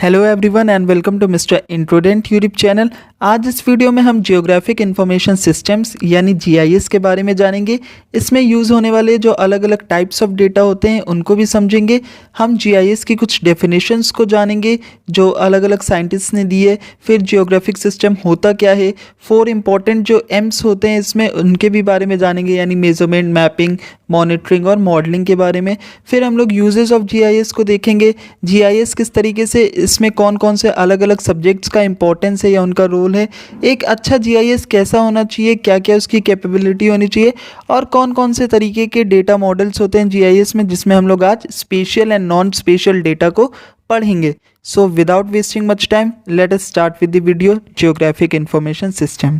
Hello everyone and welcome to mister introdent YouTube channel. आज इस video में हम जियोग्राफिक इंफॉर्मेशन सिस्टम्स यानी जीआईएस के बारे में जानेंगे। इसमें यूज़ होने वाले जो अलग अलग टाइप्स ऑफ डेटा होते हैं उनको भी समझेंगे। हम जीआईएस की कुछ डेफिनेशंस को जानेंगे जो अलग अलग साइंटिस्ट ने दी है। फिर जियोग्राफिक सिस्टम होता क्या है, 4 इंपॉर्टेंट जो एम्स होते हैं इसमें उनके भी बारे में जानेंगे, यानी मेजरमेंट, मैपिंग, मॉनिटरिंग और मॉडलिंग के बारे में। फिर हम लोग यूजेस ऑफ जीआईएस को देखेंगे, जीआईएस किस तरीके से, इसमें कौन कौन से अलग अलग सब्जेक्ट्स का इंपॉर्टेंस है या उनका रोल है, एक अच्छा जीआईएस कैसा होना चाहिए, क्या क्या उसकी कैपेबिलिटी होनी चाहिए, और कौन कौन से तरीके के डेटा मॉडल्स होते हैं जीआईएस में, जिसमें हम लोग आज spatial and non spatial data को पढ़ेंगे। So without wasting much time let us start with the video geographic information system.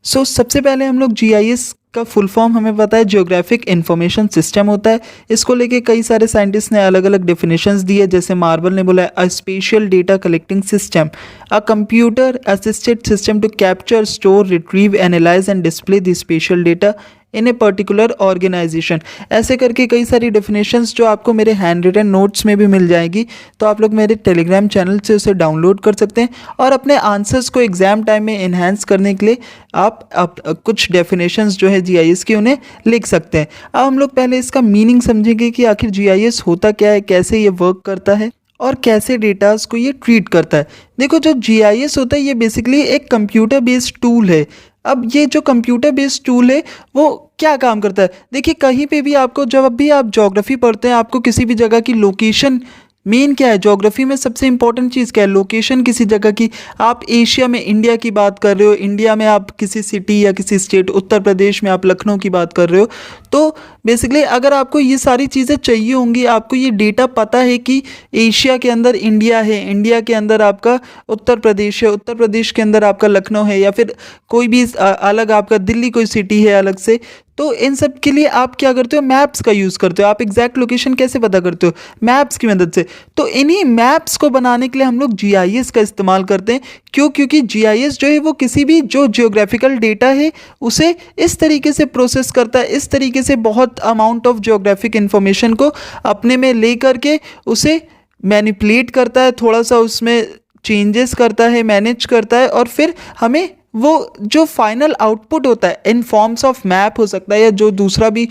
सबसे पहले हम लोग जीआईएस का फुल फॉर्म हमें पता है, जियोग्राफिक इंफॉर्मेशन सिस्टम होता है। इसको लेके कई सारे साइंटिस्ट ने अलग अलग डेफिनेशंस दी है। जैसे मार्वल ने बोला है a spatial data collecting system, a computer assisted system to capture, store, retrieve, analyse and display the special data in a particular organisation. ऐसे करके कई सारी डेफिनेशंस जो आपको मेरे हैंड रिटन नोट्स में भी मिल जाएगी, तो आप लोग मेरे टेलीग्राम चैनल से उसे डाउनलोड कर सकते हैं और अपने आंसर्स को एग्जाम टाइम में इन्हांस करने के लिए आप कुछ डेफिनेशंस जो है जीआईएस की उन्हें लिख सकते हैं। अब हम लोग पहले इसका मीनिंग समझेंगे कि आखिर जीआईएस होता क्या है, कैसे ये वर्क करता है और कैसे डेटास को ये ट्रीट करता है। देखो, जो जीआईएस होता है ये बेसिकली एक कंप्यूटर बेस्ड टूल है। अब ये जो कंप्यूटर बेस्ड टूल है वो क्या काम करता है, देखिए कहीं पे भी आपको, जब भी आप ज्योग्राफी पढ़ते हैं, आपको किसी भी जगह की लोकेशन, मेन क्या है ज्योग्राफी में सबसे इंपॉर्टेंट चीज़ क्या है, लोकेशन किसी जगह की। आप एशिया में इंडिया की बात कर रहे हो, इंडिया में आप किसी सिटी या किसी स्टेट, उत्तर प्रदेश में आप लखनऊ की बात कर रहे हो, तो बेसिकली अगर आपको ये सारी चीज़ें चाहिए होंगी, आपको ये डेटा पता है कि एशिया के अंदर इंडिया है, इंडिया के अंदर आपका उत्तर प्रदेश है, उत्तर प्रदेश के अंदर आपका लखनऊ है, या फिर कोई भी अलग आपका दिल्ली कोई सिटी है अलग से, तो इन सब के लिए आप क्या करते हो, मैप्स का यूज़ करते हो। आप एग्जैक्ट लोकेशन कैसे पता करते हो, मैप्स की मदद से। तो इन्हीं मैप्स को बनाने के लिए हम लोग जीआईएस का इस्तेमाल करते हैं। क्यों? क्योंकि जीआईएस जो है वो किसी भी जो जियोग्राफिकल डेटा है उसे इस तरीके से प्रोसेस करता है, इस तरीके से बहुत अमाउंट ऑफ जियोग्राफिक इंफॉर्मेशन को अपने में ले करके उसे मैनिपुलेट करता है, थोड़ा सा उसमें चेंजेस करता है, मैनेज करता है, और फिर हमें वो जो फाइनल आउटपुट होता है इन फॉर्म्स ऑफ मैप हो सकता है या जो दूसरा भी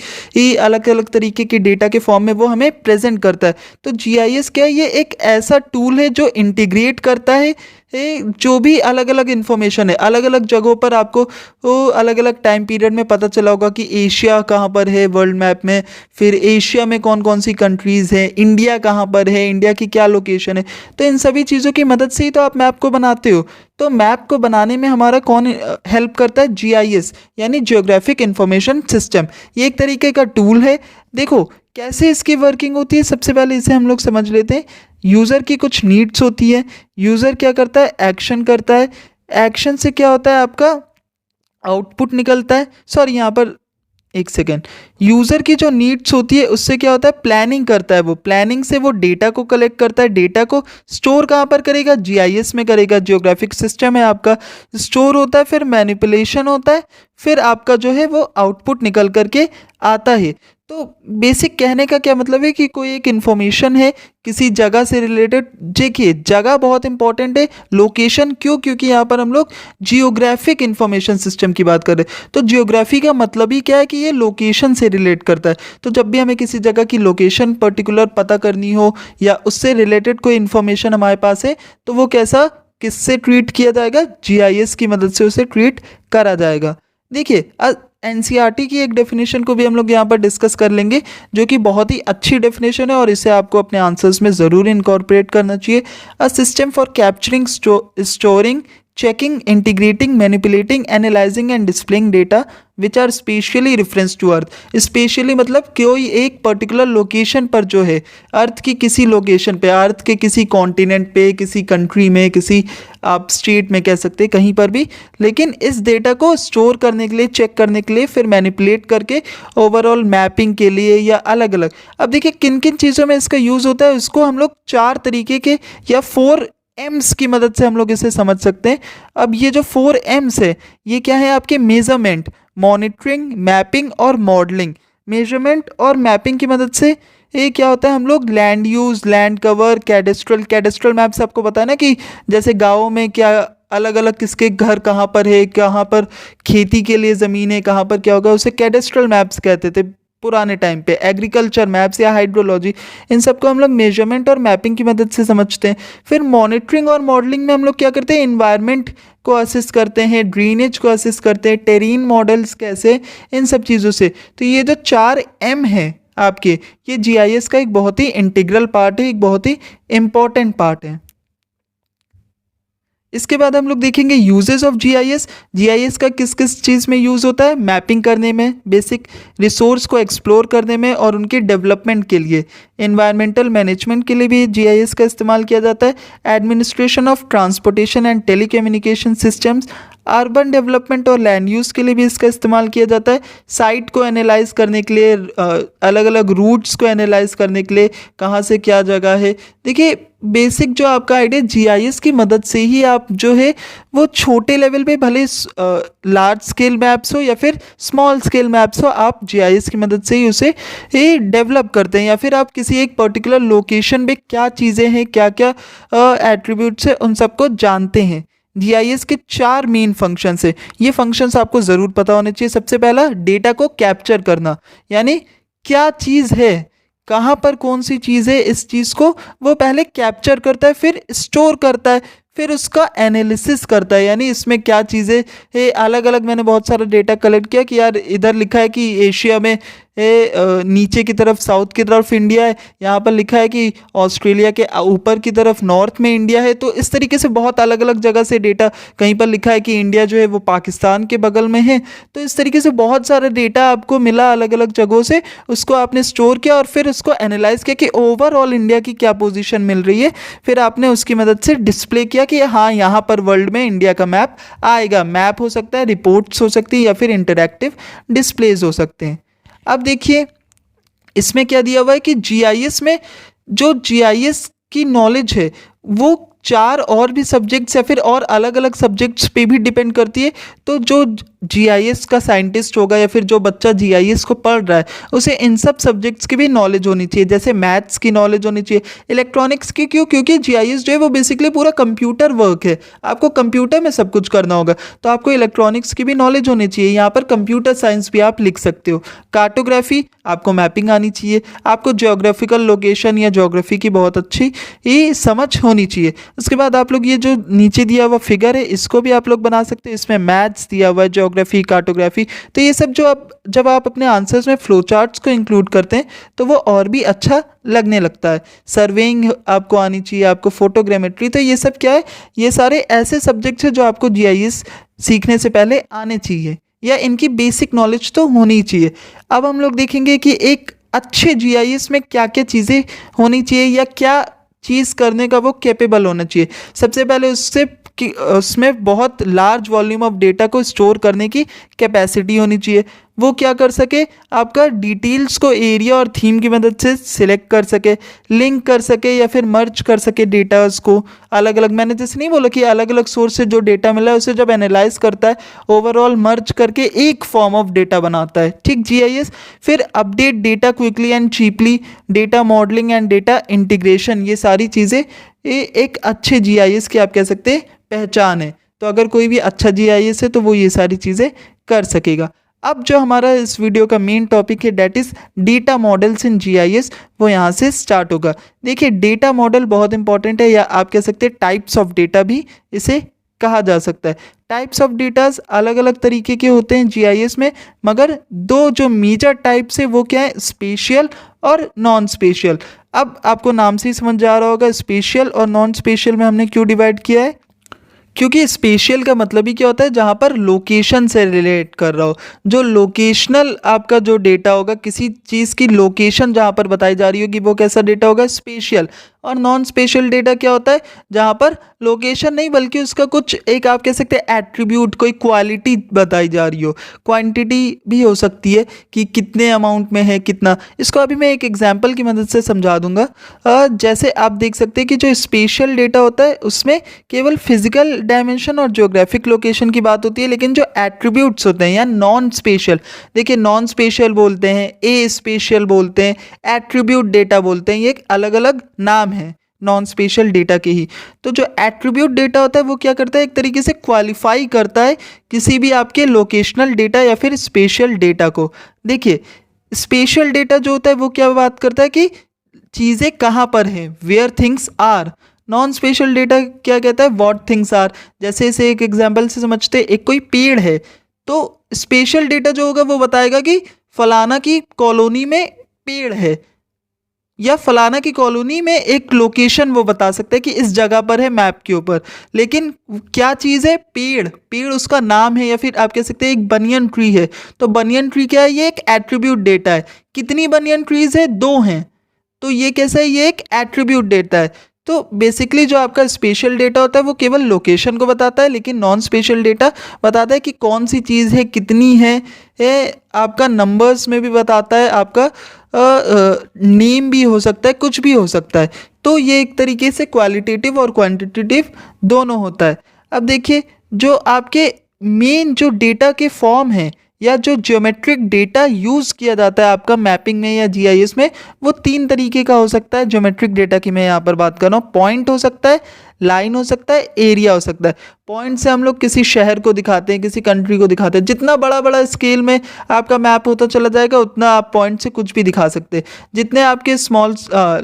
अलग अलग तरीके के डेटा के फॉर्म में वो हमें प्रेजेंट करता है। तो जीआईएस क्या है, ये एक ऐसा टूल है जो इंटीग्रेट करता है जो भी अलग अलग इन्फॉर्मेशन है। अलग अलग जगहों पर आपको अलग अलग टाइम पीरियड में पता चला होगा कि एशिया कहाँ पर है वर्ल्ड मैप में, फिर एशिया में कौन कौन सी कंट्रीज़ हैं, इंडिया कहाँ पर है, इंडिया की क्या लोकेशन है। तो इन सभी चीज़ों की मदद से ही तो आप मैप को बनाते हो। तो मैप को बनाने में हमारा कौन हेल्प करता है, जीआईएस यानी जियोग्राफिक इंफॉर्मेशन सिस्टम। ये एक तरीके का टूल है। देखो कैसे इसकी वर्किंग होती है, सबसे पहले इसे हम लोग समझ लेते हैं। यूज़र की कुछ नीड्स होती है, यूज़र क्या करता है, एक्शन करता है, एक्शन से क्या होता है, आपका आउटपुट निकलता है। सॉरी, यहाँ पर एक सेकेंड, यूज़र की जो नीड्स होती है उससे क्या होता है, प्लानिंग करता है। वो प्लानिंग से वो डेटा को कलेक्ट करता है, डेटा को स्टोर कहाँ पर करेगा, जीआईएस में करेगा। जियोग्राफिक सिस्टम है आपका, स्टोर होता है, फिर मैनिपुलेशन होता है, फिर आपका जो है वो आउटपुट निकल करके आता है। तो बेसिक कहने का क्या मतलब है कि कोई एक इन्फॉर्मेशन है किसी जगह से रिलेटेड। देखिए जगह बहुत इंपॉर्टेंट है, लोकेशन क्यों, क्योंकि यहाँ पर हम लोग जियोग्राफिक इंफॉर्मेशन सिस्टम की बात कर रहे हैं। तो जियोग्राफी का मतलब ही क्या है कि ये लोकेशन से रिलेट करता है। तो जब भी हमें किसी जगह की लोकेशन पर्टिकुलर पता करनी हो या उससे रिलेटेड कोई इन्फॉर्मेशन हमारे पास है, तो वो कैसा, किससे ट्रीट किया जाएगा, जीआईएस की मदद से उसे ट्रीट करा जाएगा। देखिए एनसीईआरटी की एक डेफिनेशन को भी हम लोग यहाँ पर डिस्कस कर लेंगे, जो कि बहुत ही अच्छी डेफिनेशन है और इसे आपको अपने आंसर्स में ज़रूर इनकॉर्पोरेट करना चाहिए। A system for capturing, storing, checking, integrating, manipulating, analysing and displaying data which are spatially reference to earth. Spatially मतलब कोई एक पर्टिकुलर लोकेशन पर जो है, अर्थ की किसी लोकेशन पे, अर्थ के किसी कॉन्टिनेंट पे, किसी कंट्री में, किसी आप स्टेट में कह सकते हैं, कहीं पर भी, लेकिन इस डेटा को स्टोर करने के लिए, चेक करने के लिए, फिर मैनिपुलेट करके ओवरऑल मैपिंग के लिए या अलग अलग। अब देखिए किन किन चीज़ों में इसका यूज़ होता है, उसको हम लोग 4 तरीके के या 4 एम्स की मदद से हम लोग इसे समझ सकते हैं। अब ये जो 4 एम्स है ये क्या है आपके मेजरमेंट, मॉनिटरिंग, मैपिंग और मॉडलिंग। मेजरमेंट और मैपिंग की मदद से ये क्या होता है, हम लोग land use, land cover, cadastral maps आपको पता है ना कि जैसे गाँव में क्या अलग अलग किसके घर कहाँ पर है, कहाँ पर खेती के लिए ज़मीन है, कहाँ पर क्या होगा, उसे कैडेस्ट्रल मैप्स कहते थे पुराने टाइम पे। एग्रीकल्चर मैप्स या हाइड्रोलॉजी, इन सबको हम लोग मेजरमेंट और मैपिंग की मदद से समझते हैं। फिर मॉनिटरिंग और मॉडलिंग में हम लोग क्या करते हैं, इन्वायरमेंट को असिस्ट करते हैं, ड्रेनेज को असिस्ट करते हैं, टेरेन मॉडल्स कैसे, इन सब चीज़ों से। तो ये जो 4 एम है आपके, ये जीआईएस का एक बहुत ही इंटीग्रल पार्ट है, एक बहुत ही इम्पॉर्टेंट पार्ट है। इसके बाद हम लोग देखेंगे यूजेस ऑफ जीआईएस। जीआईएस का किस किस चीज़ में यूज़ होता है, मैपिंग करने में, बेसिक रिसोर्स को एक्सप्लोर करने में और उनके डेवलपमेंट के लिए। एनवायरमेंटल मैनेजमेंट के लिए भी जीआईएस का इस्तेमाल किया जाता है। Administration of transportation and telecommunication systems, urban development और लैंड यूज़ के लिए भी इसका इस्तेमाल किया जाता है। साइट को एनालाइज करने के लिए, अलग अलग रूट्स को एनालाइज करने के लिए, कहाँ से क्या जगह है। देखिए बेसिक जो आपका आइडिया, जीआईएस की मदद से ही आप जो है वो छोटे लेवल पे, भले लार्ज स्केल मैप्स हो या फिर स्मॉल स्केल मैप्स हो, आप जीआईएस की मदद से ही उसे डेवलप करते हैं। या फिर आप किसी एक पर्टिकुलर लोकेशन पे क्या चीज़ें हैं, क्या क्या एट्रीब्यूट्स है, उन सबको जानते हैं। जीआईएस के 4 मेन फंक्शंस है, ये फंक्शंस आपको ज़रूर पता होने चाहिए। सबसे पहला, डेटा को कैप्चर करना, यानी क्या चीज़ है, कहाँ पर कौन सी चीज़ है, इस चीज़ को वो पहले कैप्चर करता है, फिर स्टोर करता है, फिर उसका एनालिसिस करता है, यानी इसमें क्या चीज़ें है। अलग अलग मैंने बहुत सारा डेटा कलेक्ट किया कि यार इधर लिखा है कि एशिया में नीचे की तरफ साउथ की तरफ इंडिया है, यहाँ पर लिखा है कि ऑस्ट्रेलिया के ऊपर की तरफ नॉर्थ में इंडिया है। तो इस तरीके से बहुत अलग अलग जगह से डेटा, कहीं पर लिखा है कि इंडिया जो है वो पाकिस्तान के बगल में है। तो इस तरीके से बहुत सारा डेटा आपको मिला अलग अलग जगहों से, उसको आपने स्टोर किया और फिर उसको एनालाइज किया कि ओवरऑल इंडिया की क्या पोजीशन मिल रही है। फिर आपने उसकी मदद से डिस्प्ले किया कि हाँ यहाँ पर वर्ल्ड में इंडिया का मैप आएगा। मैप हो सकता है, रिपोर्ट्स हो सकती है, या फिर इंटरैक्टिव डिस्प्लेज हो सकते हैं। अब देखिए इसमें क्या दिया हुआ है कि जीआईएस में जो जीआईएस की नॉलेज है वो 4 और भी सब्जेक्ट्स या फिर और अलग अलग सब्जेक्ट्स पे भी डिपेंड करती है। तो जो जीआईएस का साइंटिस्ट होगा या फिर जो बच्चा जीआईएस को पढ़ रहा है, उसे इन सब सब्जेक्ट्स की भी नॉलेज होनी चाहिए। जैसे मैथ्स की नॉलेज होनी चाहिए, इलेक्ट्रॉनिक्स की, क्यों, क्योंकि जीआईएस जो है वो बेसिकली पूरा कंप्यूटर वर्क है, आपको कंप्यूटर में सब कुछ करना होगा। तो आपको इलेक्ट्रॉनिक्स की भी नॉलेज होनी चाहिए। यहाँ पर कंप्यूटर साइंस भी आप लिख सकते हो। कार्टोग्राफी, आपको मैपिंग आनी चाहिए। आपको जियोग्राफिकल लोकेशन या ज्योग्राफी की बहुत अच्छी ये समझ होनी चाहिए। उसके बाद आप लोग ये जो नीचे दिया हुआ फिगर है इसको भी आप लोग बना सकते हैं। इसमें मैथ्स दिया हुआ है, ज्योग्राफी, कार्टोग्राफी। तो ये सब जो जब आप अपने आंसर्स में फ्लो चार्ट्स को इंक्लूड करते हैं तो वो और भी अच्छा लगने लगता है। सर्वेइंग आपको आनी चाहिए, आपको फोटोग्रामेट्री। तो ये सब क्या है, ये सारे ऐसे सब्जेक्ट्स हैं जो आपको जीआईएस सीखने से पहले आने चाहिए, या इनकी बेसिक नॉलेज तो होनी ही चाहिए। अब हम लोग देखेंगे कि एक अच्छे जीआईएस में क्या क्या चीज़ें होनी चाहिए या क्या चीज़ करने का वो कैपेबल होना चाहिए। सबसे पहले उससे कि उसमें बहुत लार्ज वॉल्यूम ऑफ डेटा को स्टोर करने की कैपेसिटी होनी चाहिए। वो क्या कर सके, आपका डिटेल्स को एरिया और थीम की मदद से सिलेक्ट कर सके, लिंक कर सके या फिर मर्ज कर सके डेटास को अलग अलग। मैंने जैसे नहीं बोला कि अलग अलग सोर्स से जो डेटा मिला है उसे जब एनालाइज करता है, ओवरऑल मर्ज करके एक फॉर्म ऑफ डेटा बनाता है, ठीक, जीआईएस। फिर update data quickly and cheaply, data modelling and data integration, ये सारी चीज़ें ये एक अच्छे जीआईएस की आप कह सकते हैं पहचान है। तो अगर कोई भी अच्छा जीआईएस है तो वो ये सारी चीज़ें कर सकेगा। अब जो हमारा इस वीडियो का मेन टॉपिक है that is data models in GIS, वो यहाँ से स्टार्ट होगा। देखिए डेटा मॉडल बहुत इंपॉर्टेंट है, या आप कह सकते हैं टाइप्स ऑफ डेटा भी इसे कहा जा सकता है। टाइप्स ऑफ डेटाज अलग अलग तरीके के होते हैं जीआईएस में, मगर 2 जो मेजर टाइप्स है वो क्या है, स्पेशियल और नॉन स्पेशियल। अब आपको नाम से ही समझ आ रहा होगा स्पेशियल और नॉन स्पेशियल में हमने क्यों डिवाइड किया है, क्योंकि स्पेशियल का मतलब ही क्या होता है, जहाँ पर लोकेशन से रिलेट कर रहा हो। जो लोकेशनल आपका जो डेटा होगा, किसी चीज़ की लोकेशन जहाँ पर बताई जा रही होगी, वो कैसा डेटा होगा, स्पेशियल। और नॉन स्पेशल डेटा क्या होता है, जहाँ पर लोकेशन नहीं बल्कि उसका कुछ एक आप कह सकते हैं एट्रीब्यूट, कोई क्वालिटी बताई जा रही हो, क्वांटिटी भी हो सकती है कि कितने अमाउंट में है कितना। इसको अभी मैं एक एग्जांपल की मदद से समझा दूंगा। जैसे आप देख सकते हैं कि जो स्पेशल डेटा होता है उसमें केवल फिजिकल डायमेंशन और ज्योग्राफिक लोकेशन की बात होती है, लेकिन जो एट्रीब्यूट्स होते हैं या नॉन स्पेशल, देखिए नॉन स्पेशल बोलते हैं, ए स्पेशल बोलते हैं, एट्रीब्यूट डेटा बोलते हैं, ये एक अलग अलग नाम है नॉन स्पेशल डेटा के ही। तो जो एट्रीब्यूट डेटा होता है वो क्या करता है, एक तरीके से क्वालिफाई करता है किसी भी आपके लोकेशनल डेटा या फिर स्पेशल डेटा को। देखिए स्पेशल डेटा जो होता है वो क्या बात करता है कि चीज़ें कहाँ पर हैं, where things are. Non spatial data क्या कहता है, व्हाट थिंग्स आर। जैसे इसे एक एग्जांपल से समझते हैं, एक कोई पेड़ है तो स्पेशल डेटा जो होगा वो बताएगा कि फलाना की कॉलोनी में पेड़ है, या फलाना की कॉलोनी में एक लोकेशन वो बता सकते हैं कि इस जगह पर है मैप के ऊपर। लेकिन क्या चीज़ है, पेड़, पेड़ उसका नाम है, या फिर आप कह सकते हैं एक बनियन ट्री है, तो बनियन ट्री क्या है, ये एक एट्रीब्यूट डेटा है। कितनी बनियन ट्रीज है, 2 हैं, तो ये कैसा है, ये एक एट्रीब्यूट डेटा है। तो बेसिकली जो आपका स्पेशल डेटा होता है वो केवल लोकेशन को बताता है, लेकिन नॉन स्पेशल डेटा बताता है कि कौन सी चीज़ है, कितनी है, आपका नंबर्स में भी बताता है, आपका नेम भी हो सकता है, कुछ भी हो सकता है। तो ये एक तरीके से क्वालिटेटिव और क्वांटिटेटिव दोनों होता है। अब देखिए जो आपके मेन जो डेटा के फॉर्म है या जो ज्योमेट्रिक डेटा यूज़ किया जाता है आपका मैपिंग में या जीआईएस में, वो 3 तरीके का हो सकता है। ज्योमेट्रिक डेटा की मैं यहाँ पर बात कर रहा हूँ। पॉइंट हो सकता है, लाइन हो सकता है, एरिया हो सकता है। पॉइंट से हम लोग किसी शहर को दिखाते हैं, किसी कंट्री को दिखाते हैं। जितना बड़ा बड़ा स्केल में आपका मैप होता चला जाएगा उतना आप पॉइंट से कुछ भी दिखा सकते हैं। जितने आपके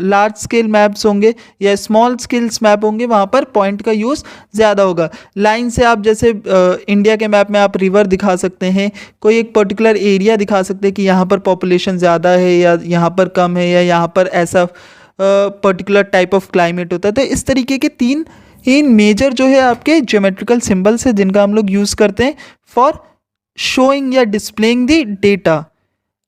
लार्ज स्केल मैप्स होंगे या स्मॉल स्केल्स मैप होंगे वहाँ पर पॉइंट का यूज़ ज़्यादा होगा। लाइन से आप जैसे इंडिया के मैप में आप रिवर दिखा सकते हैं, कोई एक पर्टिकुलर एरिया दिखा सकते हैं कि यहाँ पर पॉपुलेशन ज़्यादा है या यहाँ पर कम है या यहाँ पर ऐसा पर्टिकुलर टाइप ऑफ क्लाइमेट होता है। तो इस तरीके के 3 मेजर जो है आपके ज्योमेट्रिकल सिंबल्स है जिनका हम लोग यूज़ करते हैं फॉर शोइंग या डिस्प्लेइंग द डेटा।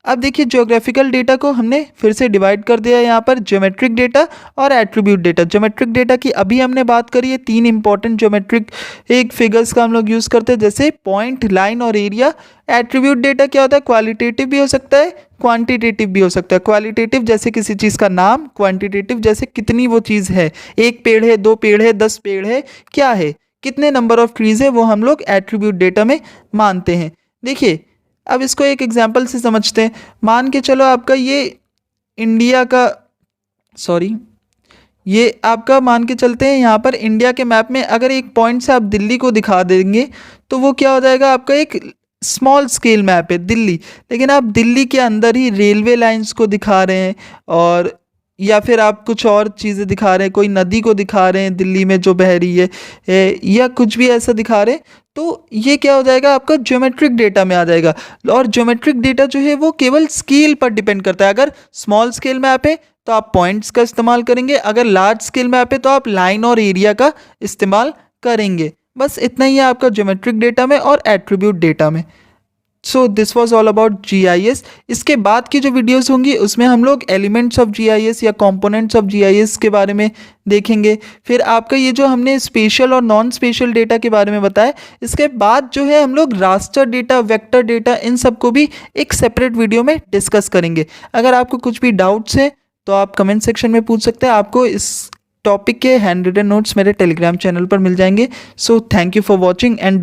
अब देखिए ज्योग्राफिकल डेटा को हमने फिर से डिवाइड कर दिया यहाँ पर ज्योमेट्रिक डेटा और एट्रीब्यूट डेटा। ज्योमेट्रिक डेटा की अभी हमने बात करी है, 3 इंपॉर्टेंट ज्योमेट्रिक एक फिगर्स का हम लोग यूज़ करते हैं जैसे पॉइंट, लाइन और एरिया। एट्रीब्यूट डेटा क्या होता है, क्वालिटेटिव भी हो सकता है, क्वांटिटेटिव भी हो सकता है। क्वालिटेटिव जैसे किसी चीज़ का नाम, क्वांटिटेटिव जैसे कितनी वो चीज़ है, 1 पेड़ है, 2 पेड़ है, 10 पेड़ है, क्या है, कितने नंबर ऑफ ट्रीज है, वो हम लोग एट्रीब्यूट डेटा में मानते हैं। देखिए अब इसको एक एग्जांपल से समझते हैं। मान के चलो आपका ये इंडिया का ये आपका मान के चलते हैं यहाँ पर इंडिया के मैप में अगर एक पॉइंट से आप दिल्ली को दिखा देंगे तो वो क्या हो जाएगा, आपका एक स्मॉल स्केल मैप है दिल्ली, लेकिन आप दिल्ली के अंदर ही रेलवे लाइंस को दिखा रहे हैं और या फिर आप कुछ और चीज़ें दिखा रहे हैं, कोई नदी को दिखा रहे हैं दिल्ली में जो बह रही है या कुछ भी ऐसा दिखा रहे हैं, तो ये क्या हो जाएगा, आपका ज्योमेट्रिक डेटा में आ जाएगा। और ज्योमेट्रिक डेटा जो है वो केवल स्केल पर डिपेंड करता है। अगर स्मॉल स्केल मैप है तो आप पॉइंट्स का इस्तेमाल करेंगे, अगर लार्ज स्केल मैप है तो आप लाइन और एरिया का इस्तेमाल करेंगे। बस इतना ही है आपका ज्योमेट्रिक डेटा में और एट्रीब्यूट डेटा में। So this was all about GIS। इसके बाद की जो वीडियोस होंगी उसमें हम लोग एलिमेंट्स ऑफ GIS या कंपोनेंट्स ऑफ GIS के बारे में देखेंगे। फिर आपका ये जो हमने स्पेशल और नॉन स्पेशल डेटा के बारे में बताया, इसके बाद जो है हम लोग रास्टर डेटा, वेक्टर डेटा, इन सबको भी एक सेपरेट वीडियो में डिस्कस करेंगे। अगर आपको कुछ भी डाउट्स है तो आप कमेंट सेक्शन में पूछ सकते हैं। आपको इस टॉपिक के हैंड रिटन नोट्स मेरे टेलीग्राम चैनल पर मिल जाएंगे। So thank you for watching and